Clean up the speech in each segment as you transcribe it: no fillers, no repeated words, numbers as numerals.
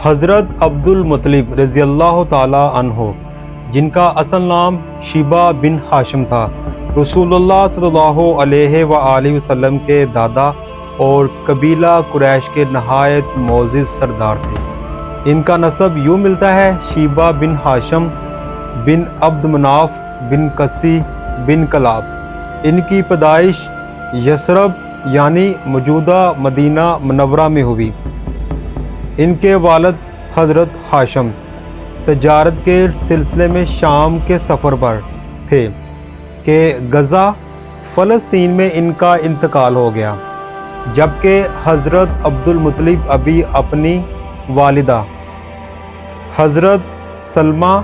حضرت عبد المطلب رضی اللہ تعالی عنہ، جن کا اصل نام شیبہ بن ہاشم تھا، رسول اللہ صلی اللہ علیہ وآلہ وسلم کے دادا اور قبیلہ قریش کے نہایت معزز سردار تھے۔ ان کا نسب یوں ملتا ہے: شیبہ بن ہاشم بن عبد مناف بن قسی بن کلاب۔ ان کی پیدائش یثرب یعنی موجودہ مدینہ منورہ میں ہوئی۔ ان کے والد حضرت ہاشم تجارت کے سلسلے میں شام کے سفر پر تھے کہ غزہ فلسطین میں ان کا انتقال ہو گیا، جبکہ حضرت عبد المطلب ابھی اپنی والدہ حضرت سلمہ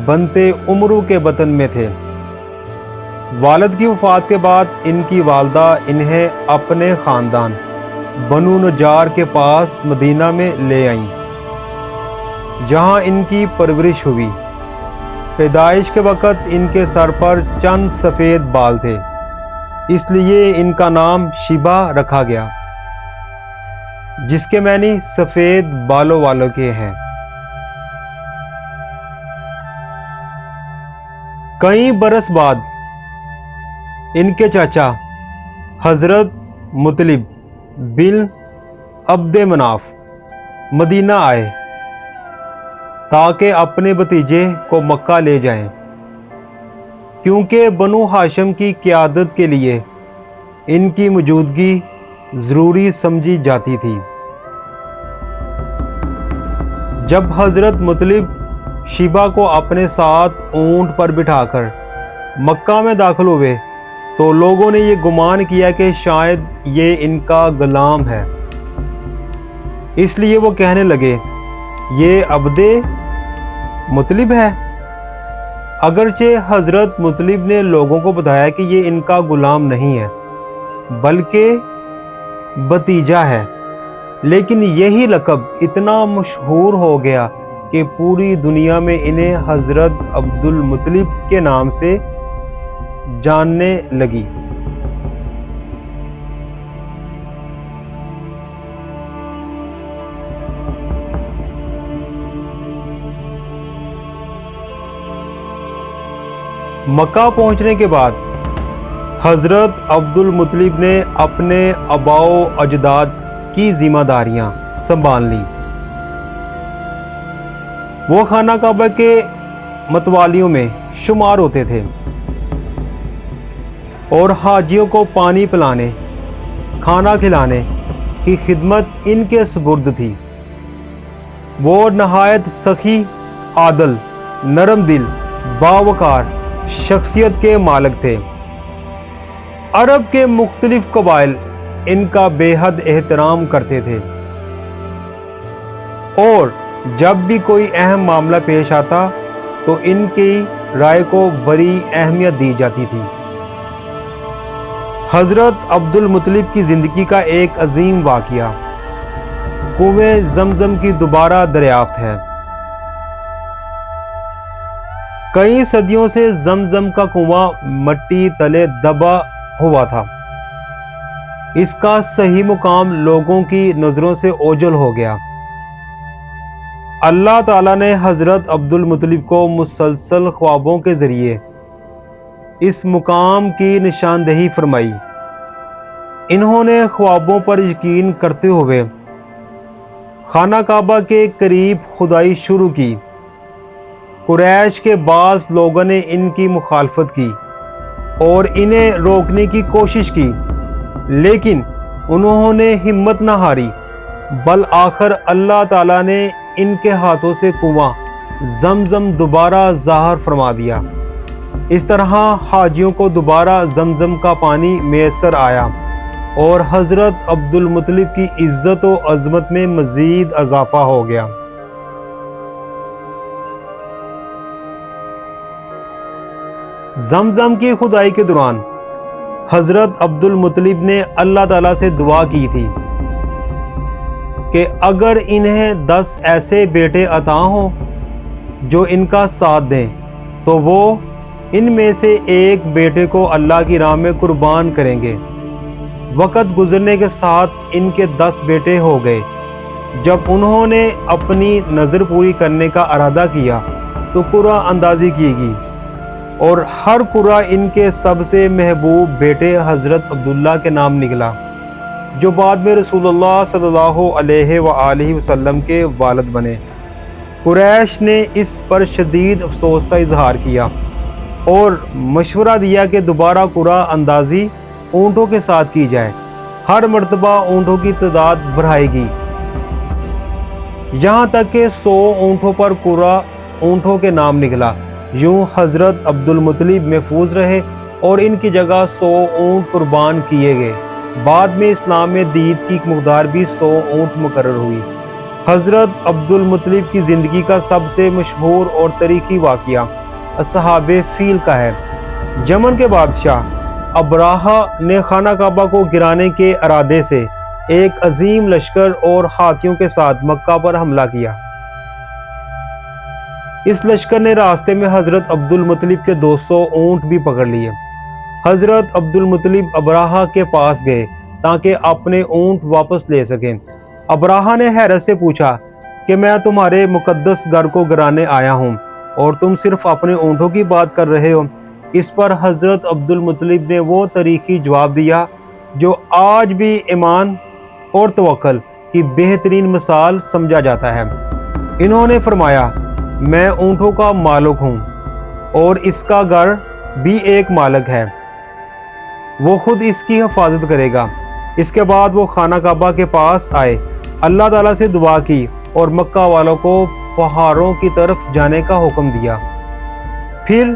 بنت عمرو کے بطن میں تھے۔ والد کی وفات کے بعد ان کی والدہ انہیں اپنے خاندان بنو نجار کے پاس مدینہ میں لے آئیں، جہاں ان کی پرورش ہوئی۔ پیدائش کے وقت ان کے سر پر چند سفید بال تھے، اس لیے ان کا نام شیبہ رکھا گیا، جس کے معنی سفید بالوں والوں کے ہیں۔ کئی برس بعد ان کے چچا حضرت مطلب بن عبد مناف مدینہ آئے تاکہ اپنے بھتیجے کو مکہ لے جائیں، کیونکہ بنو ہاشم کی قیادت کے لیے ان کی موجودگی ضروری سمجھی جاتی تھی۔ جب حضرت مطلب شیبہ کو اپنے ساتھ اونٹ پر بٹھا کر مکہ میں داخل ہوئے تو لوگوں نے یہ گمان کیا کہ شاید یہ ان کا غلام ہے، اس لیے وہ کہنے لگے یہ عبد مطلب ہے، اگرچہ حضرت مطلب نے لوگوں کو بتایا کہ یہ ان کا غلام نہیں ہے بلکہ بھتیجا ہے، لیکن یہی لقب اتنا مشہور ہو گیا کہ پوری دنیا میں انہیں حضرت عبد المطلب کے نام سے جاننے لگی۔ مکہ پہنچنے کے بعد حضرت عبد المطلب نے اپنے آباء و اجداد کی ذمہ داریاں سنبھال لیں۔ وہ خانہ کعبہ کے متوالیوں میں شمار ہوتے تھے اور حاجیوں کو پانی پلانے، کھانا کھلانے کی خدمت ان کے سپرد تھی۔ وہ نہایت سخی، عادل، نرم دل، باوقار شخصیت کے مالک تھے۔ عرب کے مختلف قبائل ان کا بے حد احترام کرتے تھے، اور جب بھی کوئی اہم معاملہ پیش آتا تو ان کی رائے کو بڑی اہمیت دی جاتی تھی۔ حضرت عبد المطلب کی زندگی کا ایک عظیم واقعہ کنویں زمزم کی دوبارہ دریافت ہے۔ کئی صدیوں سے زمزم کا کنواں مٹی تلے دبا ہوا تھا۔ اس کا صحیح مقام لوگوں کی نظروں سے اوجھل ہو گیا۔ اللہ تعالیٰ نے حضرت عبد المطلب کو مسلسل خوابوں کے ذریعے اس مقام کی نشاندہی فرمائی۔ انہوں نے خوابوں پر یقین کرتے ہوئے خانہ کعبہ کے قریب کھدائی شروع کی۔ قریش کے بعض لوگوں نے ان کی مخالفت کی اور انہیں روکنے کی کوشش کی، لیکن انہوں نے ہمت نہ ہاری، بالآخر اللہ تعالیٰ نے ان کے ہاتھوں سے کنواں زمزم دوبارہ ظاہر فرما دیا۔ اس طرح حاجیوں کو دوبارہ زمزم کا پانی میسر آیا اور حضرت عبد المطلب کی عزت و عظمت میں مزید اضافہ ہو گیا۔ زمزم کی کھدائی کے دوران حضرت عبد المطلب نے اللہ تعالیٰ سے دعا کی تھی کہ اگر انہیں 10 ایسے بیٹے عطا ہوں جو ان کا ساتھ دیں تو وہ ان میں سے ایک بیٹے کو اللہ کی راہ میں قربان کریں گے۔ وقت گزرنے کے ساتھ ان کے 10 بیٹے ہو گئے، جب انہوں نے اپنی نظر پوری کرنے کا ارادہ کیا تو قرعہ اندازی کی گئی اور ہر قرعہ ان کے سب سے محبوب بیٹے حضرت عبداللہ کے نام نکلا، جو بعد میں رسول اللہ صلی اللہ علیہ وآلہ وسلم کے والد بنے۔ قریش نے اس پر شدید افسوس کا اظہار کیا اور مشورہ دیا کہ دوبارہ قرعہ اندازی اونٹوں کے ساتھ کی جائے۔ ہر مرتبہ اونٹوں کی تعداد بڑھائے گی، یہاں تک کہ 100 اونٹوں پر قرعہ اونٹوں کے نام نکلا۔ یوں حضرت عبد المطلب محفوظ رہے اور ان کی جگہ 100 اونٹ قربان کیے گئے۔ بعد میں اسلام میں دیت کی مقدار بھی 100 اونٹ مقرر ہوئی۔ حضرت عبد المطلب کی زندگی کا سب سے مشہور اور تاریخی واقعہ اصحاب فیل کا ہے۔ یمن کے بادشاہ ابراہہ نے خانہ کعبہ کو گرانے کے ارادے سے ایک عظیم لشکر اور ہاتھیوں کے ساتھ مکہ پر حملہ کیا۔ اس لشکر نے راستے میں حضرت عبد المطلب کے 200 اونٹ بھی پکڑ لیے۔ حضرت عبد المطلب ابراہہ کے پاس گئے تاکہ اپنے اونٹ واپس لے سکیں۔ ابراہہ نے حیرت سے پوچھا کہ میں تمہارے مقدس گھر کو گرانے آیا ہوں اور تم صرف اپنے اونٹوں کی بات کر رہے ہو۔ اس پر حضرت عبد المطلب نے وہ تاریخی جواب دیا جو آج بھی ایمان اور توکل کی بہترین مثال سمجھا جاتا ہے۔ انہوں نے فرمایا، میں اونٹوں کا مالک ہوں اور اس کا گھر بھی ایک مالک ہے، وہ خود اس کی حفاظت کرے گا۔ اس کے بعد وہ خانہ کعبہ کے پاس آئے، اللہ تعالیٰ سے دعا کی اور مکہ والوں کو پہاڑوں کی طرف جانے کا حکم دیا۔ پھر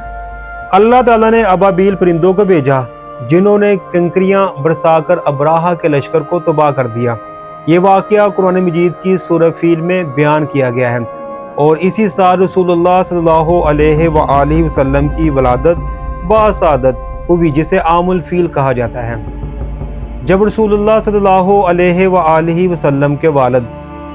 اللہ تعالیٰ نے ابابیل پرندوں کو بھیجا جنہوں نے کنکریاں برسا کر ابراہہ کے لشکر کو تباہ کر دیا۔ یہ واقعہ قرآن مجید کی سورہ فیل میں بیان کیا گیا ہے اور اسی سال رسول اللہ صلی اللہ علیہ وآلہ وسلم کی ولادت باسعادت ہوئی، جسے عام الفیل کہا جاتا ہے۔ جب رسول اللہ صلی اللہ علیہ وآلہ وسلم کے والد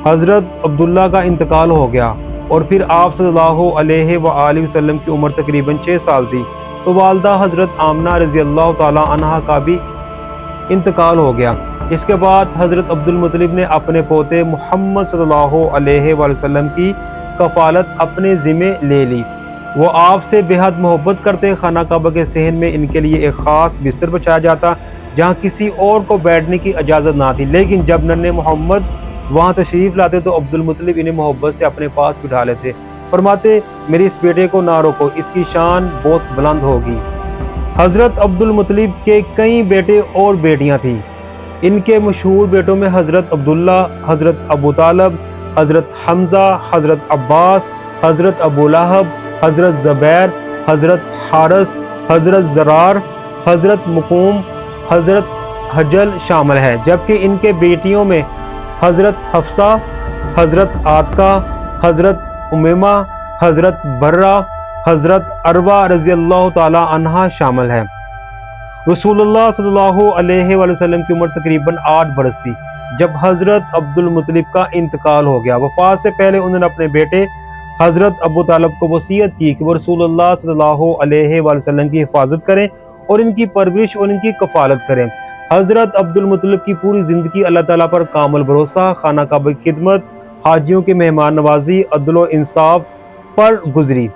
حضرت عبداللہ کا انتقال ہو گیا اور پھر آپ صلی اللہ علیہ وآلہ وسلم کی عمر تقریباً 6 سال تھی تو والدہ حضرت آمنہ رضی اللہ تعالی عنہا کا بھی انتقال ہو گیا۔ اس کے بعد حضرت عبد المطلب نے اپنے پوتے محمد صلی اللہ علیہ وآلہ وسلم کی کفالت اپنے ذمے لے لی۔ وہ آپ سے بے حد محبت کرتے۔ خانہ کعبہ کے صحن میں ان کے لیے ایک خاص بستر بچھایا جاتا جہاں کسی اور کو بیٹھنے کی اجازت نہ تھی، لیکن جب ننھے محمد وہاں تشریف لاتے تو عبد المطلب انہیں محبت سے اپنے پاس بٹھا لیتے، فرماتے میرے اس بیٹے کو نہ روکو، اس کی شان بہت بلند ہوگی۔ حضرت عبد المطلب کے کئی بیٹے اور بیٹیاں تھیں۔ ان کے مشہور بیٹوں میں حضرت عبداللہ، حضرت ابو طالب، حضرت حمزہ، حضرت عباس، حضرت ابو لہب، حضرت زبیر، حضرت حارث، حضرت زرار، حضرت مقوم، حضرت حجل شامل ہے، جبکہ ان کے بیٹیوں میں حضرت حفصہ، حضرت عاتقہ، حضرت امیمہ، حضرت برہ، حضرت عروہ رضی اللہ تعالی عنہا شامل ہے۔ رسول اللہ صلی اللہ علیہ وآلہ وسلم کی عمر تقریباً 8 برس تھی جب حضرت عبد المطلب کا انتقال ہو گیا۔ وفات سے پہلے انہوں نے اپنے بیٹے حضرت ابو طالب کو وصیت کی کہ وہ رسول اللہ صلی اللہ علیہ وآلہ وسلم کی حفاظت کریں اور ان کی پرورش اور ان کی کفالت کریں۔ حضرت عبد المطلب کی پوری زندگی اللہ تعالیٰ پر کامل بھروسہ، خانہ کعبہ کی خدمت، حاجیوں کی مہمان نوازی، عدل و انصاف پر گزری۔